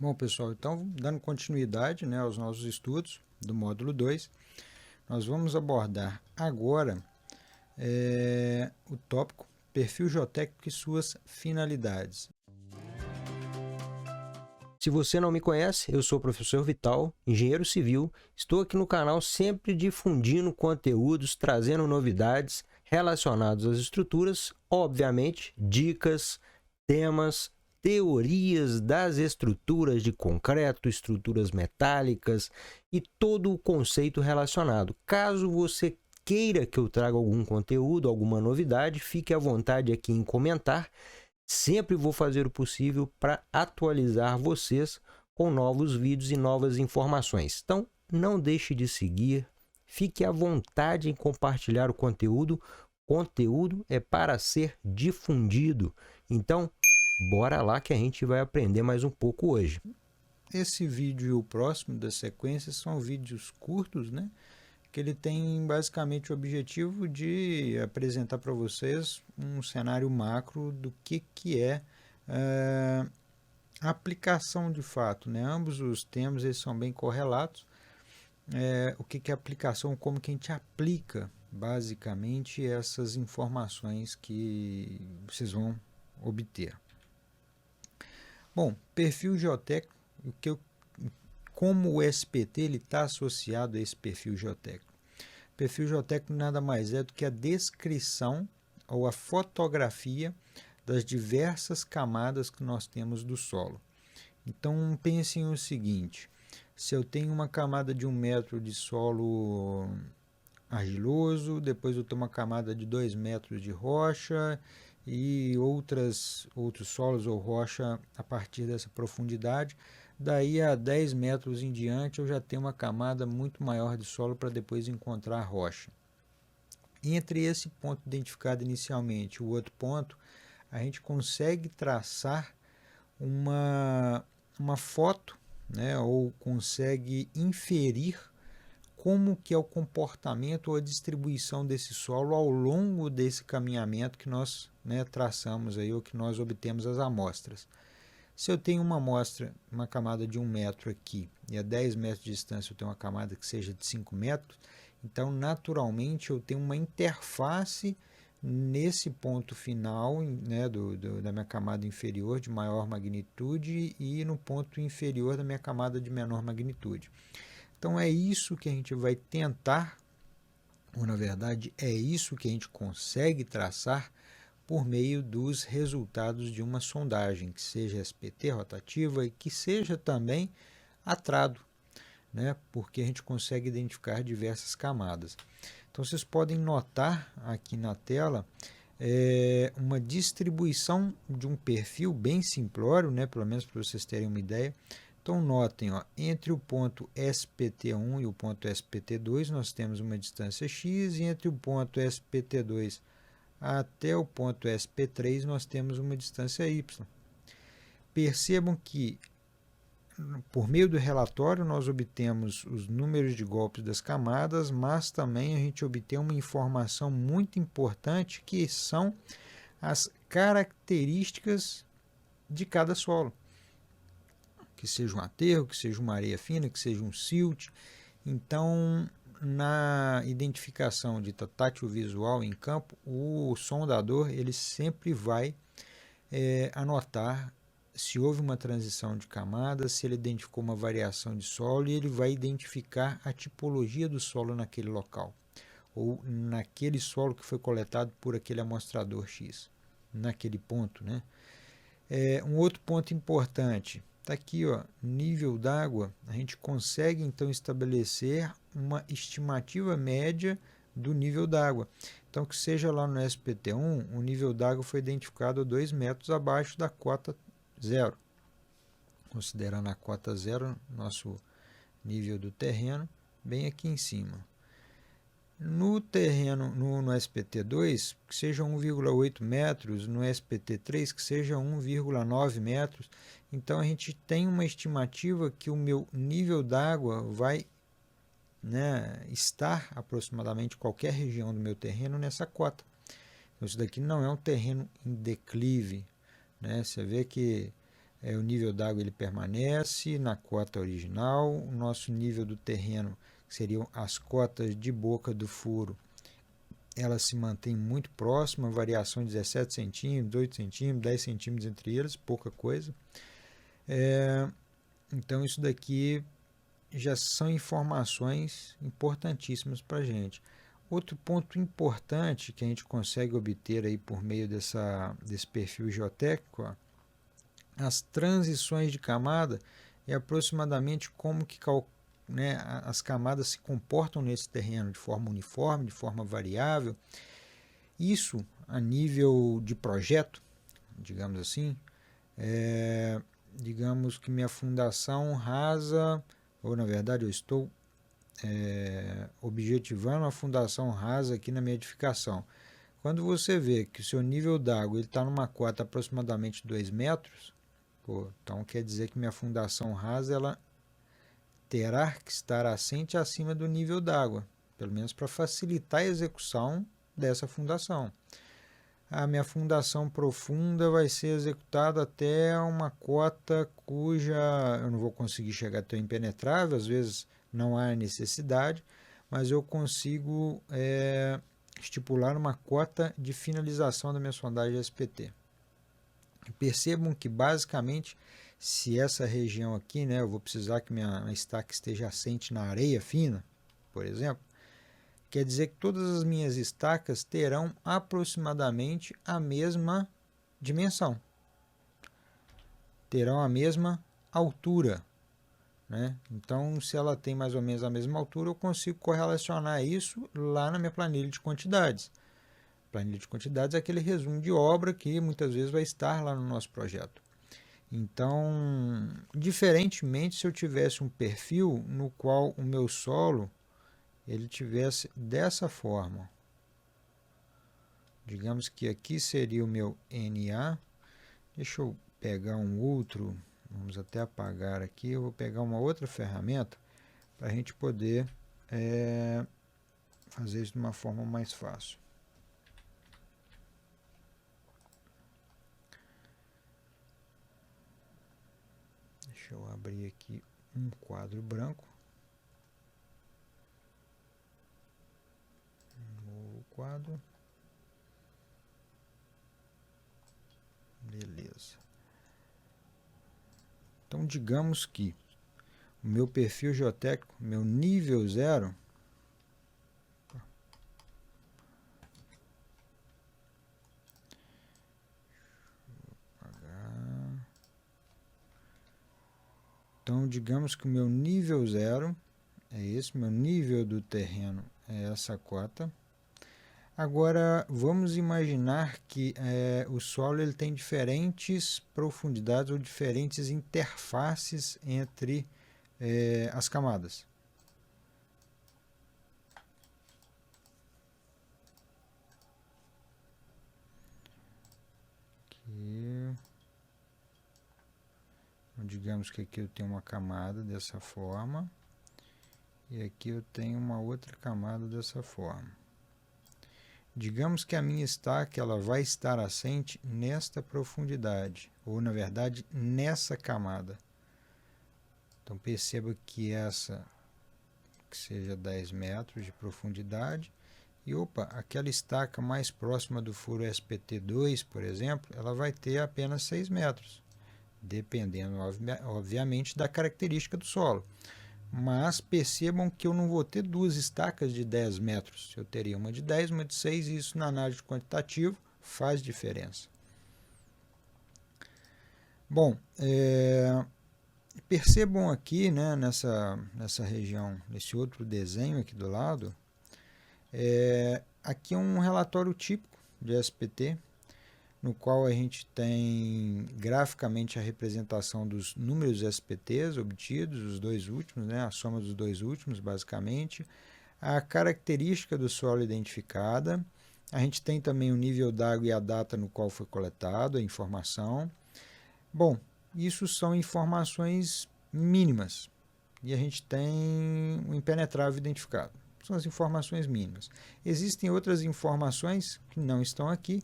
Bom, pessoal, então, dando continuidade, né, aos nossos estudos do módulo 2, nós vamos abordar agora o tópico perfil geotécnico e suas finalidades. Se você não me conhece, eu sou o professor Vital, engenheiro civil. Estou aqui no canal sempre difundindo conteúdos, trazendo novidades relacionados às estruturas, obviamente, dicas, temas, teorias das estruturas de concreto, estruturas metálicas e todo o conceito relacionado. Caso você queira que eu traga algum conteúdo, alguma novidade, fique à vontade aqui em comentar. Sempre vou fazer o possível para atualizar vocês com novos vídeos e novas informações. Então, não deixe de seguir, fique à vontade em compartilhar o conteúdo. Conteúdo é para ser difundido. Então, bora lá que a gente vai aprender mais um pouco hoje. Esse vídeo e o próximo da sequência são vídeos curtos, né? Que ele tem basicamente o objetivo de apresentar para vocês um cenário macro do que é a aplicação de fato, né? Ambos os termos eles são bem correlatos. O que é aplicação, como que a gente aplica basicamente essas informações que vocês vão obter. Bom, perfil geotécnico, como o SPT está associado a esse perfil geotécnico? Perfil geotécnico nada mais é do que a descrição ou a fotografia das diversas camadas que nós temos do solo. Então pensem o seguinte: se eu tenho uma camada de 1 metro de solo argiloso, depois eu tenho uma camada de 2 metros de rocha e outros solos ou rocha a partir dessa profundidade, daí a 10 metros em diante eu já tenho uma camada muito maior de solo para depois encontrar a rocha. Entre esse ponto identificado inicialmente e o outro ponto, a gente consegue traçar uma foto, né, ou consegue inferir como que é o comportamento ou a distribuição desse solo ao longo desse caminhamento que nós, né, traçamos aí, ou que nós obtemos as amostras. Se eu tenho uma amostra, uma camada de 1 metro aqui, e a 10 metros de distância eu tenho uma camada que seja de 5 metros, então naturalmente eu tenho uma interface nesse ponto final, né, da minha camada inferior de maior magnitude e no ponto inferior da minha camada de menor magnitude. Então é isso que a gente vai tentar, ou na verdade é isso que a gente consegue traçar por meio dos resultados de uma sondagem, que seja SPT rotativa e que seja também a trado, né? Porque a gente consegue identificar diversas camadas. Então vocês podem notar aqui na tela uma distribuição de um perfil bem simplório, né? Pelo menos para vocês terem uma ideia. Então notem, ó, entre o ponto SPT1 e o ponto SPT2 nós temos uma distância x, e entre o ponto SPT2 até o ponto SP3 nós temos uma distância y. Percebam que por meio do relatório nós obtemos os números de golpes das camadas, mas também a gente obtém uma informação muito importante que são as características de cada solo. Que seja um aterro, que seja uma areia fina, que seja um silt. Então, na identificação de tátil visual em campo, o sondador ele sempre vai anotar se houve uma transição de camadas, se ele identificou uma variação de solo, e ele vai identificar a tipologia do solo naquele local, ou naquele solo que foi coletado por aquele amostrador X, naquele ponto, né? Um outro ponto importante, está aqui, ó, nível d'água. A gente consegue então estabelecer uma estimativa média do nível d'água. Então, que seja lá no SPT1, o nível d'água foi identificado a 2 metros abaixo da cota zero. Considerando a cota zero, nosso nível do terreno, bem aqui em cima. No terreno, no SPT2, que seja 1,8 metros, no SPT3, que seja 1,9 metros. Então, a gente tem uma estimativa que o meu nível d'água vai, né, estar aproximadamente em qualquer região do meu terreno nessa cota. Então, isso daqui não é um terreno em declive, né? Você vê que o nível d'água ele permanece na cota original, o nosso nível do terreno, que seriam as cotas de boca do furo, ela se mantém muito próxima, variação de 17 centímetros, 8 centímetros, 10 centímetros entre eles, pouca coisa. Então isso daqui já são informações importantíssimas para a gente. Outro ponto importante que a gente consegue obter aí por meio desse perfil geotécnico, ó, as transições de camada é aproximadamente como que as camadas se comportam nesse terreno de forma uniforme, de forma variável. Isso a nível de projeto, digamos assim, digamos que minha fundação rasa, ou na verdade eu estou objetivando a fundação rasa aqui na minha edificação. Quando você vê que o seu nível d'água está numa cota aproximadamente 2 metros, então quer dizer que minha fundação rasa ela terá que estar assente acima do nível d'água, pelo menos para facilitar a execução dessa fundação. A minha fundação profunda vai ser executada até uma cota cuja eu não vou conseguir chegar até o impenetrável, às vezes não há necessidade, mas eu consigo estipular uma cota de finalização da minha sondagem SPT. Percebam que basicamente, se essa região aqui, eu vou precisar que minha estaca esteja assente na areia fina, por exemplo, quer dizer que todas as minhas estacas terão aproximadamente a mesma dimensão, terão a mesma altura. Então, se ela tem mais ou menos a mesma altura, eu consigo correlacionar isso lá na minha planilha de quantidades. Planilha de quantidades é aquele resumo de obra que muitas vezes vai estar lá no nosso projeto. Então, diferentemente se eu tivesse um perfil no qual o meu solo ele tivesse dessa forma. Digamos que aqui seria o meu NA. Deixa eu pegar um outro, vamos até apagar aqui, eu vou pegar uma outra ferramenta para a gente poder fazer isso de uma forma mais fácil. Deixa eu abrir aqui um quadro branco. Novo quadro. Beleza. Então, digamos que o meu perfil geotécnico, meu nível 0, então, digamos que o meu nível 0 é esse, meu nível do terreno é essa cota. Agora, vamos imaginar que o solo ele tem diferentes profundidades ou diferentes interfaces entre as camadas. Aqui. Digamos que aqui eu tenho uma camada dessa forma e aqui eu tenho uma outra camada dessa forma. Digamos que a minha estaca ela vai estar assente nesta profundidade, ou na verdade nessa camada. Então perceba que essa que seja 10 metros de profundidade e aquela estaca mais próxima do furo SPT2, por exemplo, ela vai ter apenas 6 metros, dependendo obviamente da característica do solo. Mas percebam que eu não vou ter duas estacas de 10 metros. Eu teria uma de 10, uma de 6, e isso na análise quantitativa faz diferença. Bom, percebam aqui, nessa região, nesse outro desenho aqui do lado, aqui é um relatório típico de SPT, no qual a gente tem graficamente a representação dos números SPTs obtidos, os dois últimos, a soma dos dois últimos, basicamente, a característica do solo identificada, a gente tem também o nível d'água e a data no qual foi coletado a informação. Bom, isso são informações mínimas, e a gente tem o impenetrável identificado. São as informações mínimas. Existem outras informações que não estão aqui,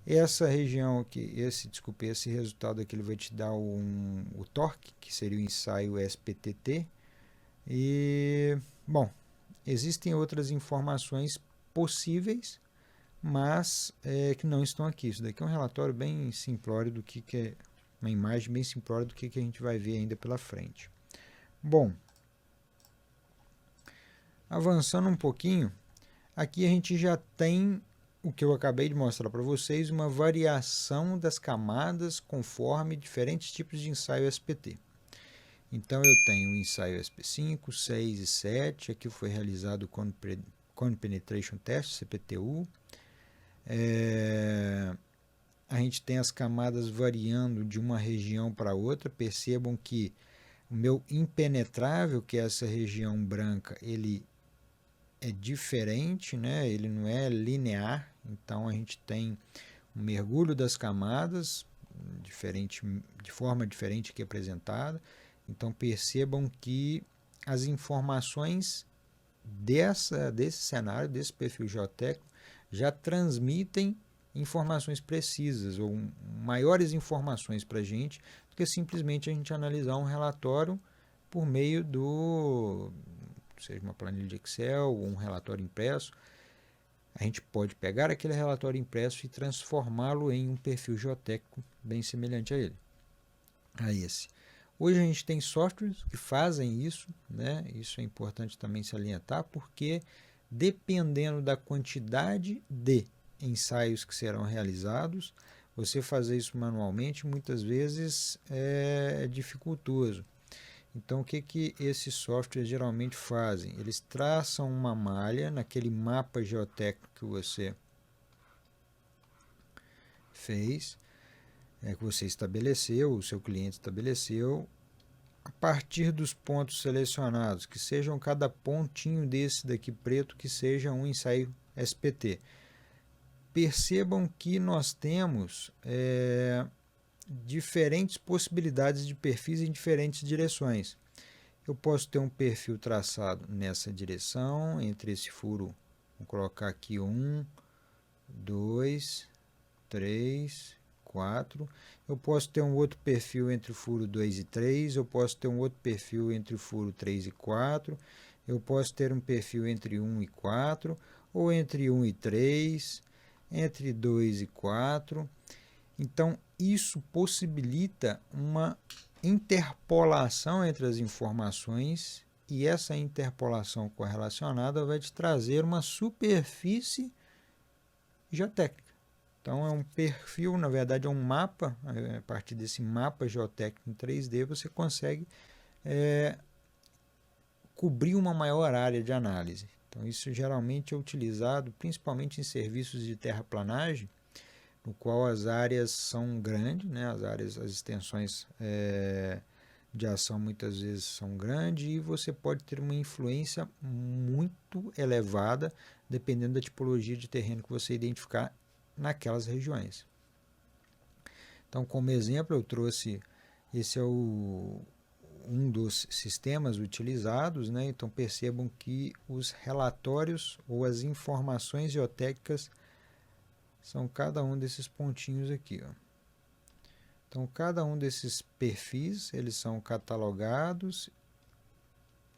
Essa região aqui, esse resultado aqui, ele vai te dar o torque, que seria o ensaio SPTT. E, bom, existem outras informações possíveis, mas que não estão aqui. Isso daqui é um relatório bem simplório do que é, uma imagem bem simplória do que a gente vai ver ainda pela frente. Bom, avançando um pouquinho, aqui a gente já tem o que eu acabei de mostrar para vocês, uma variação das camadas conforme diferentes tipos de ensaio SPT. Então eu tenho o ensaio SP5, 6 e 7, aqui foi realizado o Cone Penetration Test, CPTU. A gente tem as camadas variando de uma região para outra. Percebam que o meu impenetrável, que é essa região branca, ele é diferente, né? Ele não é linear, então a gente tem um mergulho das camadas de forma diferente aqui apresentada. Então percebam que as informações desse cenário, desse perfil geotécnico, já transmitem informações precisas ou maiores informações para a gente do que simplesmente a gente analisar um relatório por meio seja uma planilha de Excel ou um relatório impresso. A gente pode pegar aquele relatório impresso e transformá-lo em um perfil geotécnico bem semelhante a esse. Hoje a gente tem softwares que fazem isso, né? Isso é importante também salientar, porque dependendo da quantidade de ensaios que serão realizados, você fazer isso manualmente muitas vezes é dificultoso. Então, o que esses softwares geralmente fazem? Eles traçam uma malha naquele mapa geotécnico que você fez, que você estabeleceu, o seu cliente estabeleceu, a partir dos pontos selecionados, que sejam cada pontinho desse daqui preto, que seja um ensaio SPT. Percebam que nós temos diferentes possibilidades de perfis em diferentes direções. Eu posso ter um perfil traçado nessa direção, entre esse furo, vou colocar aqui 1, 2, 3, 4. Eu posso ter um outro perfil entre o furo 2 e 3, eu posso ter um outro perfil entre o furo 3 e 4, eu posso ter um perfil entre 1 e 4, ou entre 1 e 3, entre 2 e 4. Então, isso possibilita uma interpolação entre as informações, e essa interpolação correlacionada vai te trazer uma superfície geotécnica. Então, é um perfil, na verdade, é um mapa. A partir desse mapa geotécnico em 3D, você consegue cobrir uma maior área de análise. Então, isso geralmente é utilizado principalmente em serviços de terraplanagem, no qual as áreas são grandes, né? As extensões de ação muitas vezes são grandes, e você pode ter uma influência muito elevada dependendo da tipologia de terreno que você identificar naquelas regiões. Então, como exemplo, eu trouxe, esse é um dos sistemas utilizados, né? Então percebam que os relatórios ou as informações geotécnicas são cada um desses pontinhos aqui, ó. Então, cada um desses perfis, eles são catalogados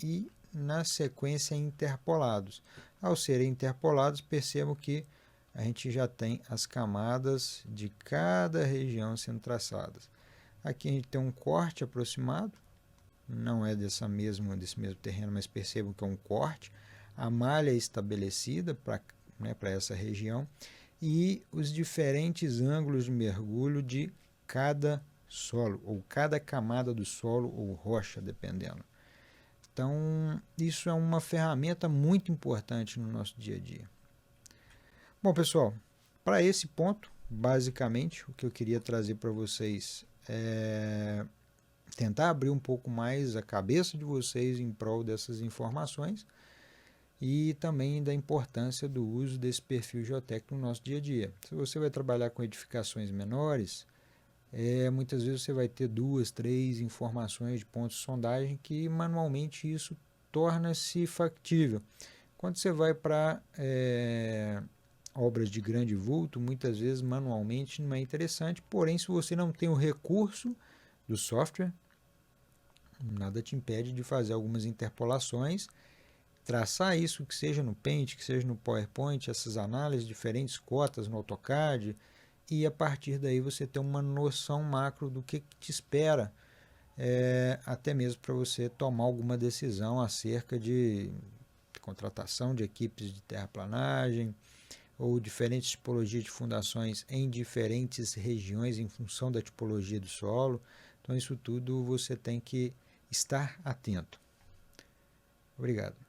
e, na sequência, interpolados. Ao serem interpolados, percebam que a gente já tem as camadas de cada região sendo traçadas. Aqui a gente tem um corte aproximado, não é desse mesmo terreno, mas percebam que é um corte. A malha é estabelecida para essa região, e os diferentes ângulos de mergulho de cada solo, ou cada camada do solo ou rocha, dependendo. Então, isso é uma ferramenta muito importante no nosso dia a dia. Bom, pessoal, para esse ponto, basicamente, o que eu queria trazer para vocês é tentar abrir um pouco mais a cabeça de vocês em prol dessas informações, e também da importância do uso desse perfil geotécnico no nosso dia a dia. Se você vai trabalhar com edificações menores, muitas vezes você vai ter 2, 3 informações de pontos de sondagem, que manualmente isso torna-se factível. Quando você vai para obras de grande vulto, muitas vezes manualmente não é interessante, porém se você não tem o recurso do software, nada te impede de fazer algumas interpolações, traçar isso, que seja no Paint, que seja no PowerPoint, essas análises, diferentes cotas no AutoCAD, e a partir daí você ter uma noção macro do que te espera, até mesmo para você tomar alguma decisão acerca de contratação de equipes de terraplanagem, ou diferentes tipologias de fundações em diferentes regiões em função da tipologia do solo. Então isso tudo você tem que estar atento. Obrigado.